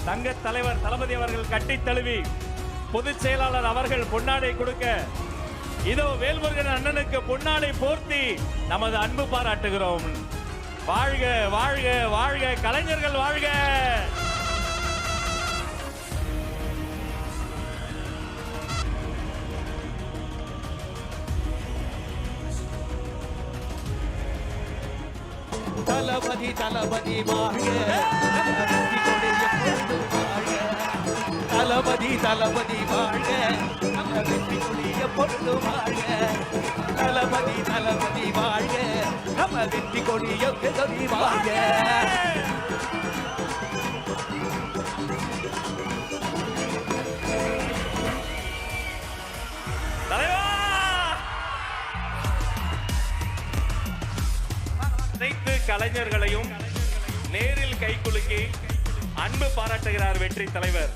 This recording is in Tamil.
தங்க தலைவர் தளபதி அவர்கள் கட்டி தழுவி பொதுச் செயலாளர் அவர்கள் பொன்னாடை கொடுக்க இதோ வேல்முருகன் அண்ணனுக்கு பொன்னாடை போர்த்தி நமது அன்பு பாராட்டுகிறோம். வாழ்க வாழ்க வாழ்க கலைஞர்கள் வாழ்க. தளபதி தளபதி வாழ்க, தளபதி தளபதி வாழ்க, வெற்றி கொடிய பொருள் வாழ்க. தளபதி தளபதி வாழ்க, நம்ம வெற்றி கொடிய கொடி வாழ்க. அனைத்து கலைஞர்களையும் நேரில் கைகுலுக்கி அன்பு பாராட்டுகிறார் வெற்றி தலைவர்.